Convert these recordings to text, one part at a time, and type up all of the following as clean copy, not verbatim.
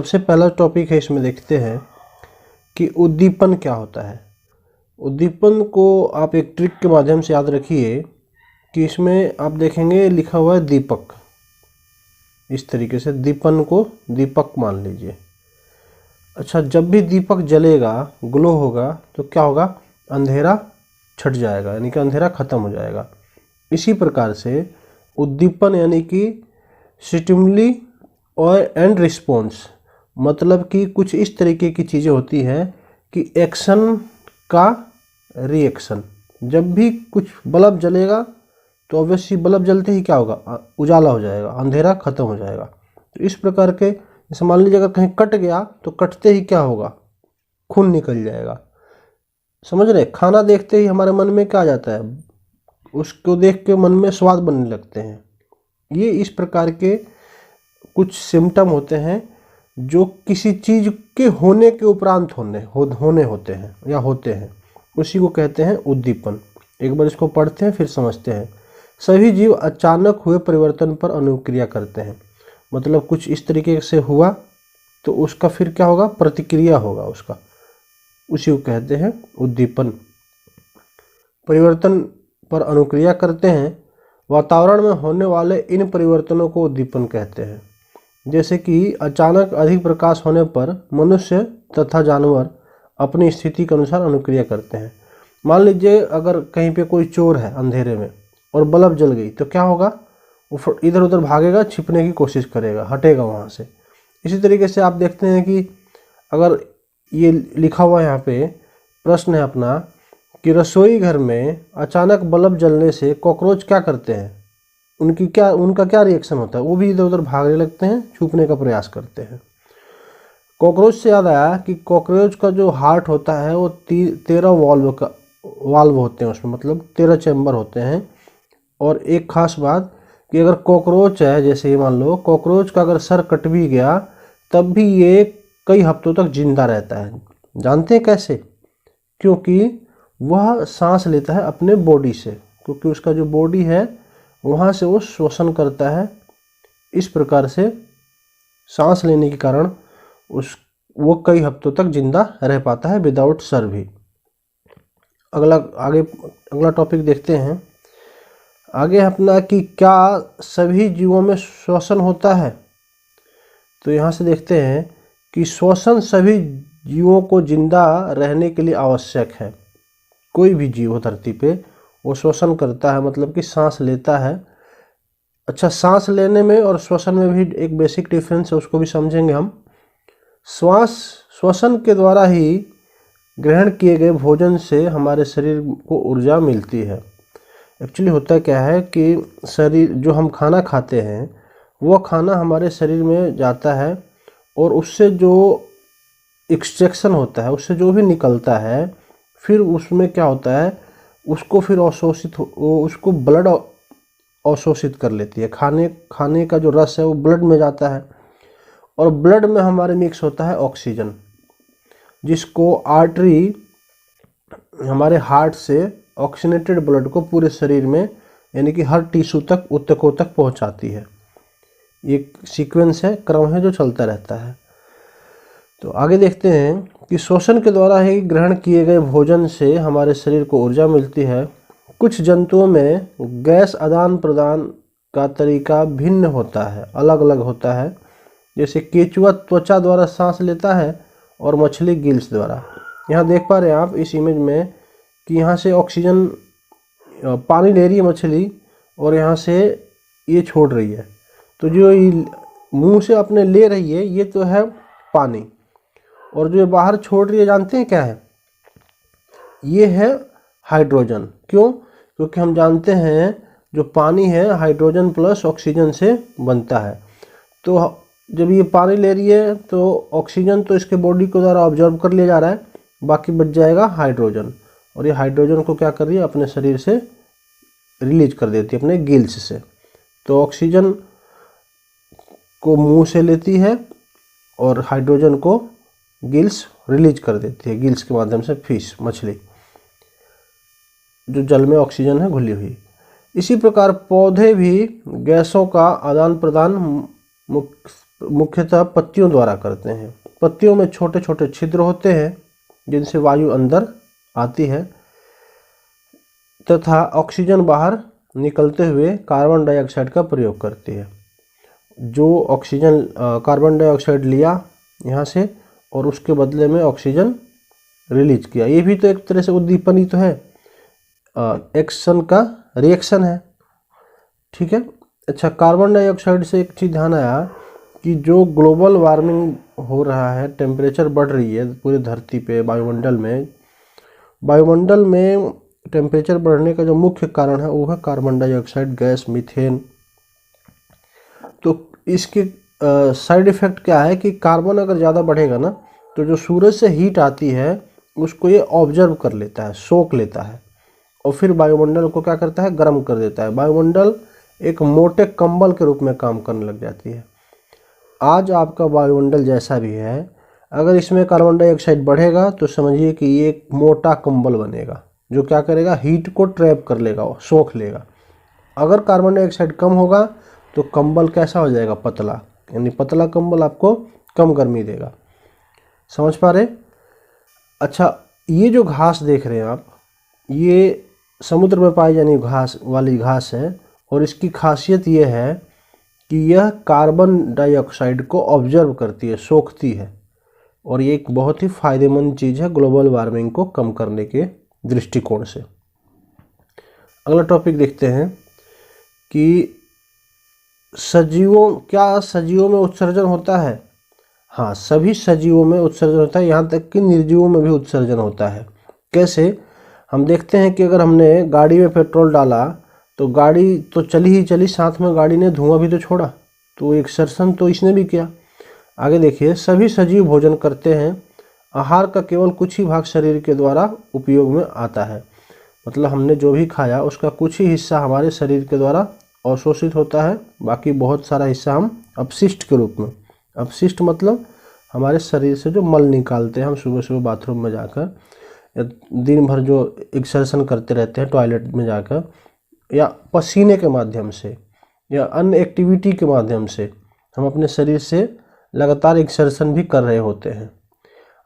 सबसे पहला टॉपिक है, इसमें देखते हैं कि उद्दीपन क्या होता है। उद्दीपन को आप एक ट्रिक के माध्यम से याद रखिए कि इसमें आप देखेंगे लिखा हुआ है दीपक। इस तरीके से दीपन को दीपक मान लीजिए। अच्छा, जब भी दीपक जलेगा, ग्लो होगा, तो क्या होगा? अंधेरा छट जाएगा, यानी कि अंधेरा खत्म हो जाएगा। इसी प्रकार से उद्दीपन यानी कि स्टिमुली और एंड रिस्पॉन्स, मतलब कि कुछ इस तरीके की चीज़ें होती हैं कि एक्शन का रिएक्शन। जब भी कुछ बल्ब जलेगा तो ऑब्वियसली बल्ब जलते ही क्या होगा? उजाला हो जाएगा, अंधेरा खत्म हो जाएगा। तो इस प्रकार के, जैसे मान लीजिए अगर कहीं कट गया तो कटते ही क्या होगा? खून निकल जाएगा। समझ रहे? खाना देखते ही हमारे मन में क्या आ जाता है? उसको देख के मन में स्वाद बनने लगते हैं। ये इस प्रकार के कुछ सिम्टम होते हैं जो किसी चीज़ के होने के उपरांत होने होते हैं या होते हैं, उसी को कहते हैं उद्दीपन। एक बार इसको पढ़ते हैं फिर समझते हैं। सभी जीव अचानक हुए परिवर्तन पर अनुक्रिया करते हैं, मतलब कुछ इस तरीके से हुआ तो उसका फिर क्या होगा? प्रतिक्रिया होगा उसका, उसी को कहते हैं उद्दीपन। परिवर्तन पर अनुक्रिया करते हैं। वातावरण में होने वाले इन परिवर्तनों को उद्दीपन कहते हैं। जैसे कि अचानक अधिक प्रकाश होने पर मनुष्य तथा जानवर अपनी स्थिति के अनुसार अनुक्रिया करते हैं। मान लीजिए अगर कहीं पे कोई चोर है अंधेरे में और बल्ब जल गई तो क्या होगा? वो इधर उधर भागेगा, छिपने की कोशिश करेगा, हटेगा वहाँ से। इसी तरीके से आप देखते हैं कि अगर ये लिखा हुआ यहाँ पे प्रश्न है अपना कि रसोई घर में अचानक बल्ब जलने से कॉकरोच क्या करते हैं? उनका क्या रिएक्शन होता है? वो भी इधर उधर भागने लगते हैं, छुपने का प्रयास करते हैं। कॉकरोच से याद आया कि कॉकरोच का जो हार्ट होता है वो 13 वाल्व होते हैं उसमें, मतलब 13 चैम्बर होते हैं। और एक खास बात कि अगर कॉकरोच है, जैसे ये मान लो कॉकरोच का अगर सर कट भी गया तब भी ये कई हफ्तों तक जिंदा रहता है। जानते हैं कैसे? क्योंकि वह सांस लेता है अपने बॉडी से, क्योंकि उसका जो बॉडी है वहाँ से वो श्वसन करता है। इस प्रकार से सांस लेने के कारण वो कई हफ्तों तक जिंदा रह पाता है विदाउट सर भी। अगला टॉपिक देखते हैं आगे अपना कि क्या सभी जीवों में श्वसन होता है। तो यहाँ से देखते हैं कि श्वसन सभी जीवों को जिंदा रहने के लिए आवश्यक है। कोई भी जीव हो धरती पे वो श्वसन करता है, मतलब कि सांस लेता है। अच्छा, सांस लेने में और श्वसन में भी एक बेसिक डिफरेंस है, उसको भी समझेंगे हम। श्वसन के द्वारा ही ग्रहण किए गए भोजन से हमारे शरीर को ऊर्जा मिलती है। एक्चुअली होता क्या है कि शरीर जो हम खाना खाते हैं वो खाना हमारे शरीर में जाता है और उससे जो एक्सट्रैक्शन होता है, उससे जो भी निकलता है, फिर उसमें क्या होता है? उसको फिर उसको ब्लड अवशोषित कर लेती है। खाने का जो रस है वो ब्लड में जाता है और ब्लड में हमारे मिक्स होता है ऑक्सीजन, जिसको आर्टरी हमारे हार्ट से ऑक्सीजनेटेड ब्लड को पूरे शरीर में, यानी कि हर टिश्यू तक, ऊतकों तक पहुंचाती है। एक सीक्वेंस है, क्रम है जो चलता रहता है। तो आगे देखते हैं कि श्वसन के द्वारा ही ग्रहण किए गए भोजन से हमारे शरीर को ऊर्जा मिलती है। कुछ जंतुओं में गैस आदान प्रदान का तरीका भिन्न होता है, अलग अलग होता है। जैसे केंचुआ त्वचा द्वारा सांस लेता है और मछली गिल्स द्वारा। यहाँ देख पा रहे हैं आप इस इमेज में कि यहाँ से ऑक्सीजन पानी ले रही है मछली और यहाँ से ये छोड़ रही है। तो जो मुंह से अपने ले रही है ये तो है पानी, और जो बाहर छोड़ रही है जानते हैं क्या है? ये है हाइड्रोजन। क्यों? क्योंकि हम जानते हैं जो पानी है हाइड्रोजन प्लस ऑक्सीजन से बनता है। तो जब ये पानी ले रही है तो ऑक्सीजन तो इसके बॉडी को द्वारा ऑब्जर्व कर लिया जा रहा है, बाकी बच जाएगा हाइड्रोजन, और ये हाइड्रोजन को क्या कर रही है? अपने शरीर से रिलीज कर देती है, अपने गिल्स से। तो ऑक्सीजन को मुंह से लेती है और हाइड्रोजन को गिल्स रिलीज कर देती है, गिल्स के माध्यम से फिश, मछली जो जल में ऑक्सीजन है घुली हुई। इसी प्रकार पौधे भी गैसों का आदान प्रदान मुख्यतः पत्तियों द्वारा करते हैं। पत्तियों में छोटे छोटे छिद्र होते हैं जिनसे वायु अंदर आती है तथा ऑक्सीजन बाहर निकलते हुए कार्बन डाइऑक्साइड का प्रयोग करती है। जो ऑक्सीजन कार्बन डाइऑक्साइड लिया यहाँ से और उसके बदले में ऑक्सीजन रिलीज किया, ये भी तो एक तरह से उद्दीपन ही तो है, एक्शन का रिएक्शन है। ठीक है। अच्छा, कार्बन डाइऑक्साइड से एक चीज़ ध्यान आया कि जो ग्लोबल वार्मिंग हो रहा है, टेम्परेचर बढ़ रही है पूरी धरती पे, वायुमंडल में टेम्परेचर बढ़ने का जो मुख्य कारण है वो है कार्बन डाइऑक्साइड गैस, मीथेन। तो इसके साइड इफ़ेक्ट क्या है कि कार्बन अगर ज़्यादा बढ़ेगा ना तो जो सूरज से हीट आती है उसको ये ऑब्जर्व कर लेता है, सोख लेता है और फिर वायुमंडल को क्या करता है, गर्म कर देता है। वायुमंडल एक मोटे कंबल के रूप में काम करने लग जाती है। आज आपका वायुमंडल जैसा भी है, अगर इसमें कार्बन डाइऑक्साइड बढ़ेगा तो समझिए कि ये एक मोटा कंबल बनेगा जो क्या करेगा, हीट को ट्रैप कर लेगा, सोख लेगा। अगर कार्बन डाइऑक्साइड कम होगा तो कंबल कैसा हो जाएगा, पतला, यानी पतला कंबल आपको कम गर्मी देगा। समझ पा रहे? अच्छा, ये जो घास देख रहे हैं आप, ये समुद्र में पाई जाने वाली घास है और इसकी खासियत ये है कि यह कार्बन डाइऑक्साइड को ऑब्जर्व करती है, सोखती है, और ये एक बहुत ही फायदेमंद चीज़ है ग्लोबल वार्मिंग को कम करने के दृष्टिकोण से। अगला टॉपिक देखते हैं कि सजीवों में उत्सर्जन होता है? हाँ, सभी सजीवों में उत्सर्जन होता है, यहाँ तक कि निर्जीवों में भी उत्सर्जन होता है। कैसे? हम देखते हैं कि अगर हमने गाड़ी में पेट्रोल डाला तो गाड़ी तो चली ही चली, साथ में गाड़ी ने धुआं भी तो छोड़ा, तो एक्सर्शन तो इसने भी किया। आगे देखिए, सभी सजीव भोजन करते हैं, आहार का केवल कुछ ही भाग शरीर के द्वारा उपयोग में आता है। मतलब हमने जो भी खाया उसका कुछ ही हिस्सा हमारे शरीर के द्वारा अवशोषित होता है, बाकी बहुत सारा हिस्सा हम अपशिष्ट के रूप में, अपशिष्ट मतलब हमारे शरीर से जो मल निकालते हैं हम सुबह सुबह बाथरूम में जाकर, या दिन भर जो एक्सर्शन करते रहते हैं टॉयलेट में जाकर, या पसीने के माध्यम से या अन्य एक्टिविटी के माध्यम से हम अपने शरीर से लगातार एक्सर्शन भी कर रहे होते हैं।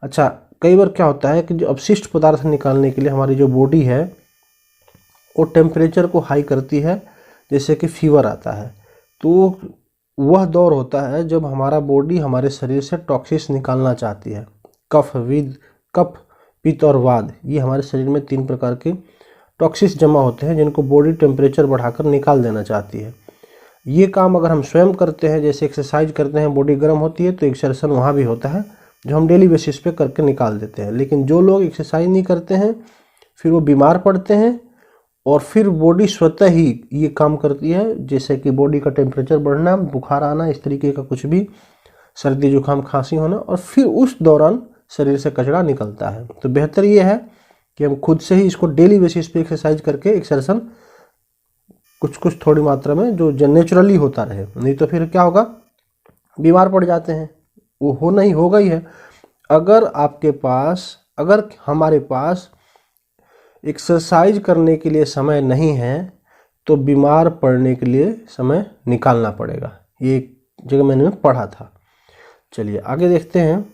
अच्छा, कई बार क्या होता है कि जो अपशिष्ट पदार्थ निकालने के लिए हमारी जो बॉडी है वो टेम्परेचर को हाई करती है, जैसे कि फीवर आता है, तो वह दौर होता है जब हमारा बॉडी हमारे शरीर से टॉक्सिस निकालना चाहती है। कफ, पित्त और वात, ये हमारे शरीर में 3 प्रकार के टॉक्सिस जमा होते हैं जिनको बॉडी टेम्परेचर बढ़ाकर निकाल देना चाहती है। ये काम अगर हम स्वयं करते हैं, जैसे एक्सरसाइज करते हैं, बॉडी गर्म होती है तो एक्सर्शन वहाँ भी होता है जो हम डेली बेसिस पे करके निकाल देते हैं। लेकिन जो लोग एक्सरसाइज नहीं करते हैं फिर वो बीमार पड़ते हैं और फिर बॉडी स्वतः ही ये काम करती है, जैसे कि बॉडी का टेम्परेचर बढ़ना, बुखार आना, इस तरीके का कुछ भी, सर्दी जुकाम खांसी होना, और फिर उस दौरान शरीर से कचरा निकलता है। तो बेहतर ये है कि हम खुद से ही इसको डेली बेसिस पे एक्सरसाइज करके एक्सर्शन कुछ थोड़ी मात्रा में जो नेचुरली होता रहे, नहीं तो फिर क्या होगा, बीमार पड़ जाते हैं। वो होना ही होगा ही है। अगर हमारे पास एक्सरसाइज करने के लिए समय नहीं है तो बीमार पड़ने के लिए समय निकालना पड़ेगा। ये एक जगह मैंने पढ़ा था। चलिए आगे देखते हैं।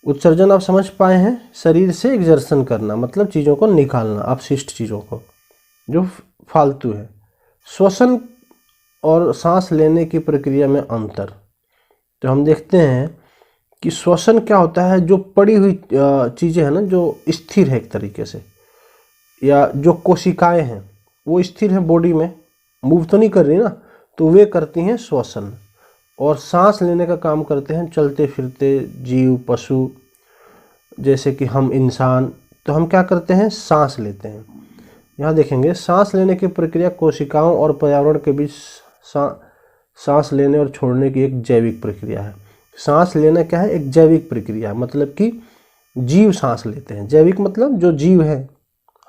उत्सर्जन आप समझ पाए हैं, शरीर से एक्सर्शन करना मतलब चीज़ों को निकालना, अपशिष्ट चीज़ों को जो फालतू है। श्वसन और सांस लेने की प्रक्रिया में अंतर, तो हम देखते हैं कि श्वसन क्या होता है, जो पड़ी हुई चीज़ें हैं ना, जो स्थिर है एक तरीके से, या जो कोशिकाएं हैं वो स्थिर है बॉडी में, मूव तो नहीं कर रही ना, तो वे करती हैं श्वसन। और सांस लेने का काम करते हैं चलते फिरते जीव, पशु, जैसे कि हम इंसान, तो हम क्या करते हैं, सांस लेते हैं। यहाँ देखेंगे, सांस लेने की प्रक्रिया कोशिकाओं और पर्यावरण के बीच सांस लेने और छोड़ने की एक जैविक प्रक्रिया है। सांस लेना क्या है, एक जैविक प्रक्रिया, मतलब कि जीव सांस लेते हैं। जैविक मतलब जो जीव है,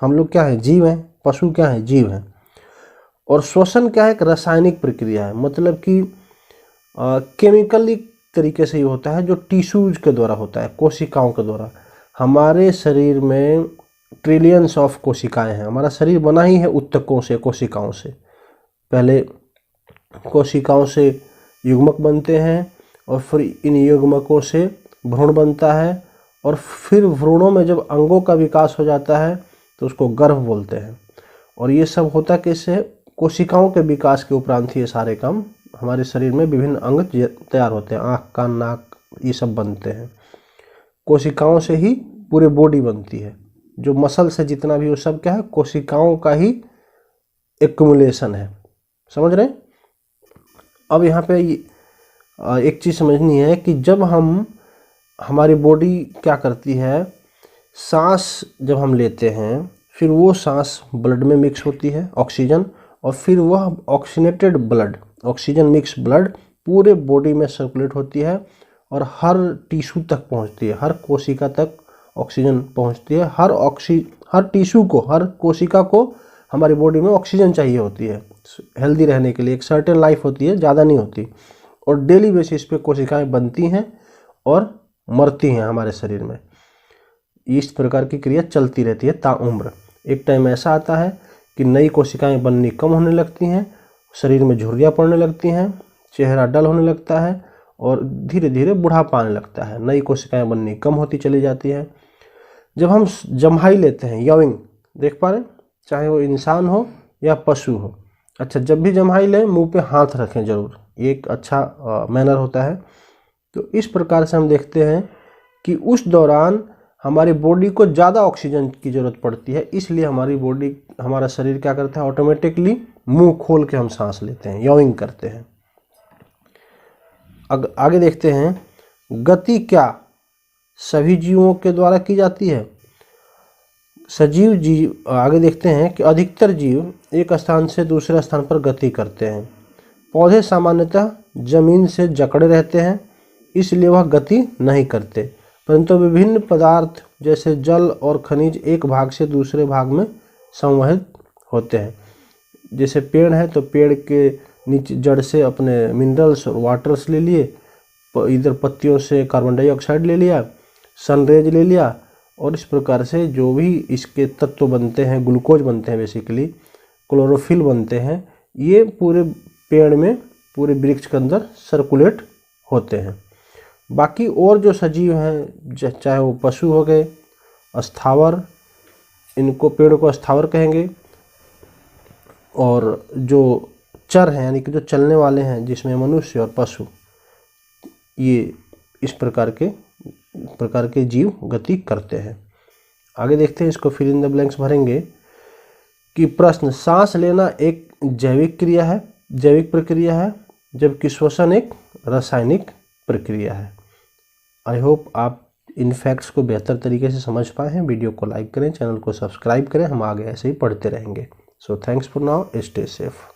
हम लोग क्या है, जीव हैं, पशु क्या है, जीव हैं। और श्वसन क्या है, एक रासायनिक प्रक्रिया है, मतलब कि केमिकली तरीके से ही होता है, जो टिश्यूज के द्वारा होता है, कोशिकाओं के द्वारा। हमारे शरीर में ट्रिलियंस ऑफ कोशिकाएं हैं। हमारा शरीर बना ही है उत्तकों से, कोशिकाओं से। पहले कोशिकाओं से युग्मक बनते हैं, और फिर इन युग्मकों से भ्रूण बनता है, और फिर भ्रूणों में जब अंगों का विकास हो जाता है तो उसको गर्भ बोलते हैं। और ये सब होता कैसे है? कोशिकाओं के विकास के उपरांत ही ये सारे काम हमारे शरीर में विभिन्न अंग तैयार होते हैं, आँख, कान, नाक, ये सब बनते हैं। कोशिकाओं से ही पूरे बॉडी बनती है। जो मसल से जितना भी वो सब क्या है? कोशिकाओं का ही एक्युमुलेशन है। समझ रहे हैं? अब यहाँ पे एक चीज़ समझनी है कि जब हमारी बॉडी क्या करती है, सांस जब हम लेते हैं फिर वो सांस ब्लड में मिक्स होती है, ऑक्सीजन, और फिर वह oxygenated blood, oxygen mix blood पूरे बॉडी में सर्कुलेट होती है और हर टिश्यू तक पहुंचती है, हर कोशिका तक ऑक्सीजन पहुंचती है। हर टिश्यू को, हर कोशिका को हमारी बॉडी में ऑक्सीजन चाहिए होती है हेल्दी रहने के लिए। एक सर्टेन लाइफ होती है, ज़्यादा नहीं होती, और डेली बेसिस पे कोशिकाएं बनती हैं और मरती हैं हमारे शरीर में। इस प्रकार की क्रिया चलती रहती है ताउम्र। एक टाइम ऐसा आता है कि नई कोशिकाएं बननी कम होने लगती हैं, शरीर में झुर्रियाँ पड़ने लगती हैं, चेहरा डल होने लगता है और धीरे धीरे बुढ़ापा आने लगता है, नई कोशिकाएं बननी कम होती चली जाती है। जब हम जम्हाई लेते हैं, यविंग, देख पा रहे हैं, चाहे वो इंसान हो या पशु हो। अच्छा, जब भी जम्हाई लें मुंह पे हाथ रखें जरूर, ये एक अच्छा मैनर होता है। तो इस प्रकार से हम देखते हैं कि उस दौरान हमारी बॉडी को ज़्यादा ऑक्सीजन की ज़रूरत पड़ती है, इसलिए हमारा शरीर क्या करता है? ऑटोमेटिकली मुंह खोल के हम सांस लेते हैं, यविंग करते हैं। आगे देखते हैं, गति क्या सभी जीवों के द्वारा की जाती है? सजीव जीव, आगे देखते हैं कि अधिकतर जीव एक स्थान से दूसरे स्थान पर गति करते हैं। पौधे सामान्यतः जमीन से जकड़े रहते हैं, इसलिए वह गति नहीं करते, परंतु विभिन्न पदार्थ जैसे जल और खनिज एक भाग से दूसरे भाग में संवहित होते हैं। जैसे पेड़ है तो पेड़ के नीचे जड़ से अपने मिनरल्स और वाटर्स ले लिए, इधर पत्तियों से कार्बन डाइऑक्साइड ले लिया, सनरेज ले लिया, और इस प्रकार से जो भी इसके तत्व बनते हैं, ग्लूकोज बनते हैं, बेसिकली क्लोरोफिल बनते हैं, ये पूरे पेड़ में, पूरे वृक्ष के अंदर सर्कुलेट होते हैं। बाकी और जो सजीव हैं, चाहे वो पशु हो गए, स्थावर, इनको पेड़ को स्थावर कहेंगे, और जो चर हैं यानी कि जो चलने वाले हैं, जिसमें मनुष्य और पशु, ये इस प्रकार के जीव गति करते हैं। आगे देखते हैं, इसको फिल इन द ब्लैंक्स भरेंगे कि प्रश्न, सांस लेना एक जैविक क्रिया है, जैविक प्रक्रिया है, जबकि श्वसन एक रासायनिक प्रक्रिया है। आई होप आप इन फैक्ट्स को बेहतर तरीके से समझ पाए हैं। वीडियो को लाइक करें, चैनल को सब्सक्राइब करें, हम आगे ऐसे ही पढ़ते रहेंगे। So thanks for now, stay safe.